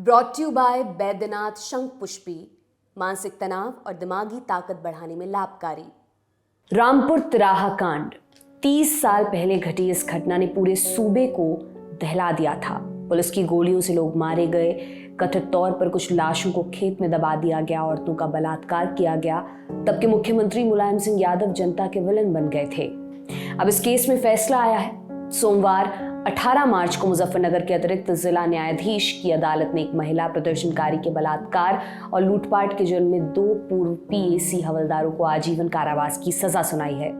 Brought to you by Baidyanath Shankhpushpi, मानसिक तनाव और दिमागी ताकत बढ़ाने में लाभकारी। रामपुर तिराहा कांड 30 साल पहले घटी इस घटना ने पूरे सूबे को दहला दिया था। पुलिस की गोलियों से लोग मारे गए, कथित तौर पर कुछ लाशों को खेत में दबा दिया गया, औरतों का बलात्कार किया गया। तब के मुख्यमंत्री मुलायम सिंह यादव जनता के विलन बन गए थे। अब इस केस में फैसला आया है। सोमवार 18 मार्च को मुजफ्फरनगर के अतिरिक्त जिला न्यायाधीश की अदालत ने एक महिला प्रदर्शनकारी के बलात्कार और लूटपाट के जुर्म में 2 पूर्व पीएसी हवलदारों को आजीवन कारावास की सजा सुनाई है।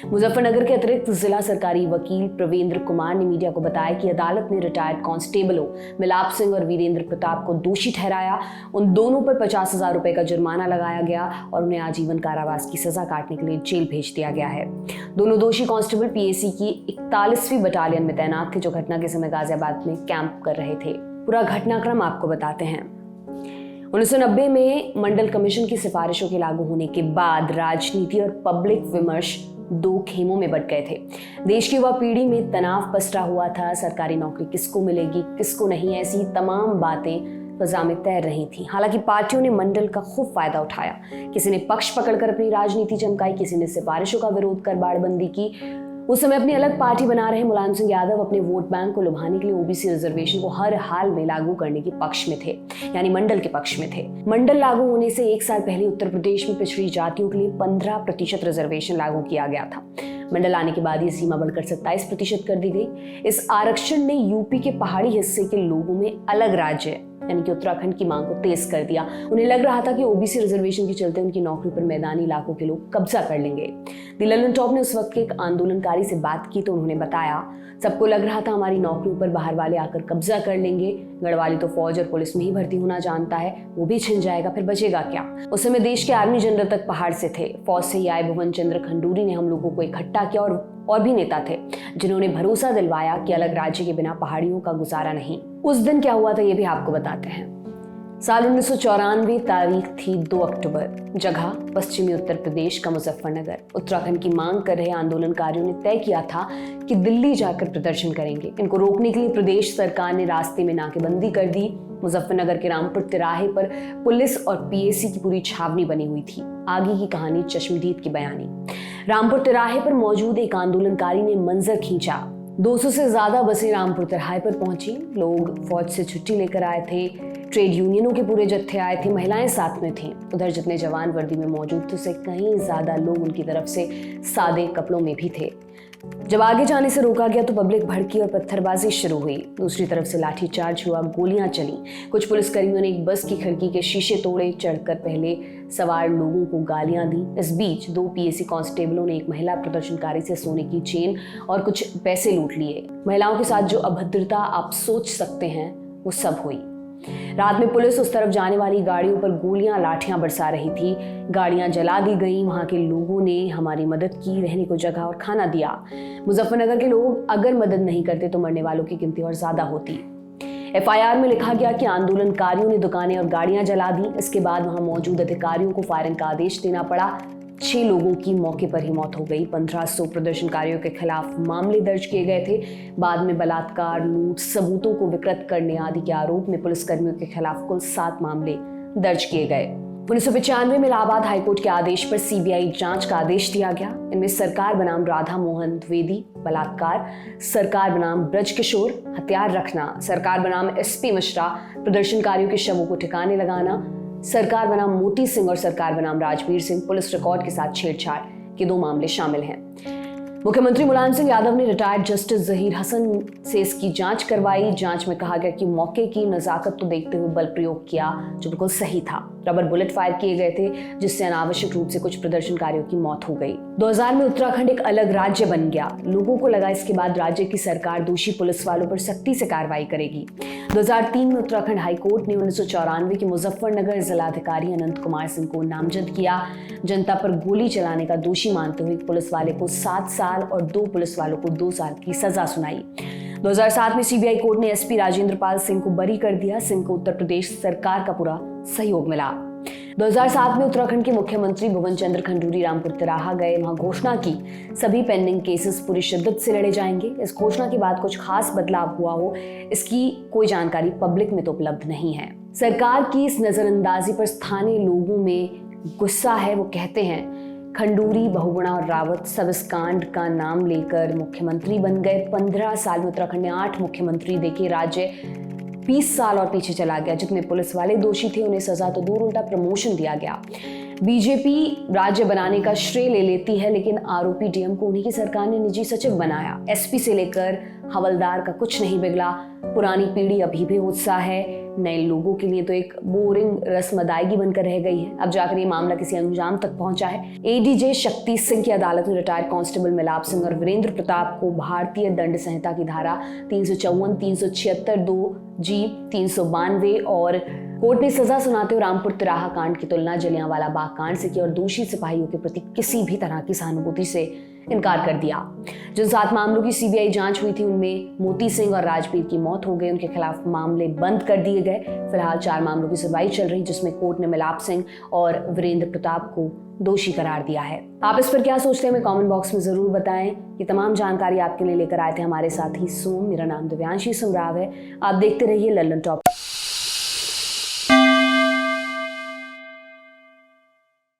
मुजफ्फरनगर के अतिरिक्त जिला सरकारी वकील प्रवेंद्र कुमार ने मीडिया को बताया कि अदालत ने रिटायर्ड कांस्टेबलों मिलाप सिंह और वीरेंद्र प्रताप को दोषी ठहराया। उन दोनों पर 50,000 रुपए का जुर्माना लगाया गया और उन्हें आजीवन कारावास की सजा काटने के लिए जेल भेज दिया गया है। दोनों दोषी कांस्टेबल पीएसी की 41वीं बटालियन में तैनात थे, जो घटना के समय गाजियाबाद में कैंप कर रहे थे। पूरा घटनाक्रम आपको बताते हैं। 1990 में मंडल कमीशन की सिफारिशों के लागू होने के बाद राजनीति और पब्लिक विमर्श 2 खेमों में बंट गए थे। देश की युवा पीढ़ी में तनाव पसरा हुआ था। सरकारी नौकरी किसको मिलेगी, किसको नहीं, ऐसी तमाम बातें फजा में तैर रही थी। हालांकि पार्टियों ने मंडल का खूब फायदा उठाया। किसी ने पक्ष पकड़कर अपनी राजनीति चमकाई, किसी ने सिफारिशों का विरोध कर बाड़बंदी की। उस समय अपनी अलग पार्टी बना रहे मुलायम सिंह यादव अपने वोट बैंक को लुभाने के लिए ओबीसी रिजर्वेशन को हर हाल में लागू करने के पक्ष में थे, यानी मंडल के पक्ष में थे। मंडल लागू होने से 1 साल पहले उत्तर प्रदेश में पिछड़ी जातियों के लिए 15% रिजर्वेशन लागू किया गया था। मंडल आने के बाद ये सीमा बढ़कर 27% कर दी गई। इस आरक्षण ने यूपी के पहाड़ी हिस्से के लोगों में अलग राज्य यानी कि उत्तराखंड की मांग को तेज कर दिया। उन्हें लग रहा था कि ओबीसी रिजर्वेशन के चलते उनकी नौकरी पर मैदानी इलाकों के लोग कब्जा कर लेंगे। ललन टॉप ने उस वक्त के एक आंदोलनकारी से बात की तो उन्होंने बताया, सबको लग रहा था हमारी नौकरियों पर बाहर वाले आकर कब्जा कर लेंगे। गढ़वाली तो फौज और पुलिस में ही भर्ती होना जानता है, वो भी छिन जाएगा, फिर बचेगा क्या। उस समय देश के आर्मी जनरल तक पहाड़ से थे। फौज से ही आए भुवन चंद्र खंडूरी ने हम लोगों को इकट्ठा किया और भी नेता थे जिन्होंने भरोसा दिलवाया कि अलग राज्य के बिना पहाड़ियों का गुजारा नहीं। उस दिन क्या हुआ था ये भी आपको बताते हैं। साल 1994, तारीख थी 2 अक्टूबर, जगह पश्चिमी उत्तर प्रदेश का मुजफ्फरनगर। उत्तराखंड की मांग कर रहे आंदोलनकारियों ने तय किया था कि दिल्ली जाकर प्रदर्शन करेंगे। इनको रोकने के लिए प्रदेश सरकार ने रास्ते में नाकेबंदी कर दी। मुजफ्फरनगर के रामपुर तिराहे पर पुलिस और पीएसी की पूरी छावनी बनी हुई थी। आगे की कहानी चश्मदीद की बयानी। रामपुर तिराहे पर मौजूद एक आंदोलनकारी ने मंजर खींचा। 200 से ज्यादा बसें रामपुर तिराहे पर पहुंची। लोग फौज से छुट्टी लेकर आए थे, ट्रेड यूनियनों के पूरे जत्थे आए थे, महिलाएं साथ में थीं। उधर जितने जवान वर्दी में मौजूद थे उससे कहीं ज्यादा लोग उनकी तरफ से सादे कपड़ों में भी थे। जब आगे जाने से रोका गया तो पब्लिक भड़की और पत्थरबाजी शुरू हुई। दूसरी तरफ से लाठीचार्ज हुआ, गोलियां चली। कुछ पुलिसकर्मियों ने एक बस की खिड़की के शीशे तोड़े, चढ़कर पहले सवार लोगों को गालियां दी। इस बीच 2 पीएसी कांस्टेबलों ने एक महिला प्रदर्शनकारी से सोने की चेन और कुछ पैसे लूट लिए। महिलाओं के साथ जो अभद्रता आप सोच सकते हैं वो सब हुई। रात में पुलिस उस तरफ जाने वाली गाड़ियों पर गोलियां लाठियां बरसा रही थी। गाड़ियां जला दी गईं। वहां के लोगों ने हमारी मदद की, रहने को जगह और खाना दिया। मुजफ्फरनगर के लोग अगर मदद नहीं करते तो मरने वालों की गिनती और ज्यादा होती। एफआईआर में लिखा गया कि आंदोलनकारियों ने दुकानें और गाड़ियां जला दी। इसके बाद वहां मौजूद अधिकारियों को फायरिंग का आदेश देना पड़ा। 6 लोगों की मौके पर ही मौत हो गई। 1500 प्रदर्शनकारियों के खिलाफ मामले दर्ज किए गए थे। बाद में बलात्कार, लूट, सबूतों को विकृत करने आदि के आरोप में पुलिसकर्मियों के खिलाफ कुल 7 मामले दर्ज किए गए। 1995 में इलाहाबाद हाईकोर्ट के आदेश पर सीबीआई जांच का आदेश दिया गया। इनमें सरकार बनाम राधा मोहन द्विवेदी बलात्कार, सरकार बनाम ब्रजकिशोर हथियार रखना, सरकार बनाम एसपी मिश्रा प्रदर्शनकारियों के शवों को ठिकाने लगाना, सरकार बनाम मोती सिंह और सरकार बनाम राजवीर सिंह पुलिस रिकॉर्ड के साथ छेड़छाड़ के 2 मामले शामिल हैं। मुख्यमंत्री मुलायम सिंह यादव ने रिटायर्ड जस्टिस जहीर हसन से इसकी जांच करवाई। जांच में कहा गया कि मौके की नजाकत तो देखते हुए बल प्रयोग किया, जो बिल्कुल सही था। रबर बुलेट फायर किए गए थे, जिससे अनावश्यक रूप से कुछ प्रदर्शनकारियों की मौत हो गई। 2000 में उत्तराखंड एक अलग राज्य बन गया। लोगों को लगा इसके बाद राज्य की सरकार दोषी पुलिस वालों पर सख्ती से कार्रवाई करेगी। 2003 में उत्तराखंड हाईकोर्ट ने 1994 के मुजफ्फरनगर जिलाधिकारी अनंत कुमार सिंह को नामजद किया। जनता पर गोली चलाने का दोषी मानते हुए पुलिस वाले को 7 साल और 2 पुलिस वालों को 2 साल की सजा सुनाई। 2007 में सीबीआई कोर्ट ने एसपी राजेंद्र पाल सिंह को बरी कर दिया। सिंह को उत्तर प्रदेश सरकार का पूरा सहयोग मिला। 2007 में उत्तराखंड के मुख्यमंत्री भुवन चंद्र खंडूरी रामपुर तिराहा गए, वहां घोषणा की सभी पेंडिंग केसेस पूरी शिद्दत से लड़े जाएंगे। इस घोषणा के बाद कुछ खास बदलाव हुआ हो, इसकी कोई जानकारी पब्लिक में तो उपलब्ध नहीं है। सरकार की इस नजरअंदाजी पर स्थानीय लोगों में गुस्सा है। वो कहते हैं खंडूरी, बहुगुणा और रावत सब इस कांड का नाम लेकर मुख्यमंत्री बन गए। 15 साल में उत्तराखंड ने 8 मुख्यमंत्री देखे, राज्य 20 साल और पीछे चला गया। जितने पुलिस वाले दोषी थे उन्हें सजा तो दूर, उल्टा प्रमोशन दिया गया। बीजेपी राज्य बनाने का श्रेय ले लेती है, लेकिन आरोपी डीएम को उन्हीं की सरकार ने निजी सचिव बनाया। एसपी से लेकर हवलदार का कुछ नहीं बिगड़ा। पुरानी पीढ़ी अभी भी उत्साह है, नए लोगों के लिए तो एक बोरिंग रस्म अदायगी बनकर रह गई है। अब जाकर ये मामला किसी अंजाम तक पहुंचा है। एडीजे शक्ति सिंह की अदालत ने रिटायर्ड कांस्टेबल मिलाप सिंह और वीरेंद्र प्रताप को भारतीय दंड संहिता की धारा 354, 376, 2G, 392 और कोर्ट ने सजा सुनाते हुए रामपुर तिराहा कांड की तुलना जलियांवाला बाग कांड से की और दोषी सिपाहियों के प्रति किसी भी तरह की सहानुभूति से इनकार कर दिया। जिन 7 मामलों की सीबीआई जांच हुई थी उनमें मोती सिंह और राजवीर की मौत हो गई। उनके खिलाफ मामले बंद कर दिए गए। फिलहाल 4 मामलों की सुनवाई चल रही, जिसमें कोर्ट ने मिलाप सिंह और वीरेंद्र प्रताप को दोषी करार दिया है। आप इस पर क्या सोचते हैं, हमें कमेंट बॉक्स में जरूर बताएं। ये तमाम जानकारी आपके लिए लेकर आए थे हमारे साथी सोम। मेरा नाम दिव्यांशी सुमराव है। आप देखते रहिए लल्लन टॉप।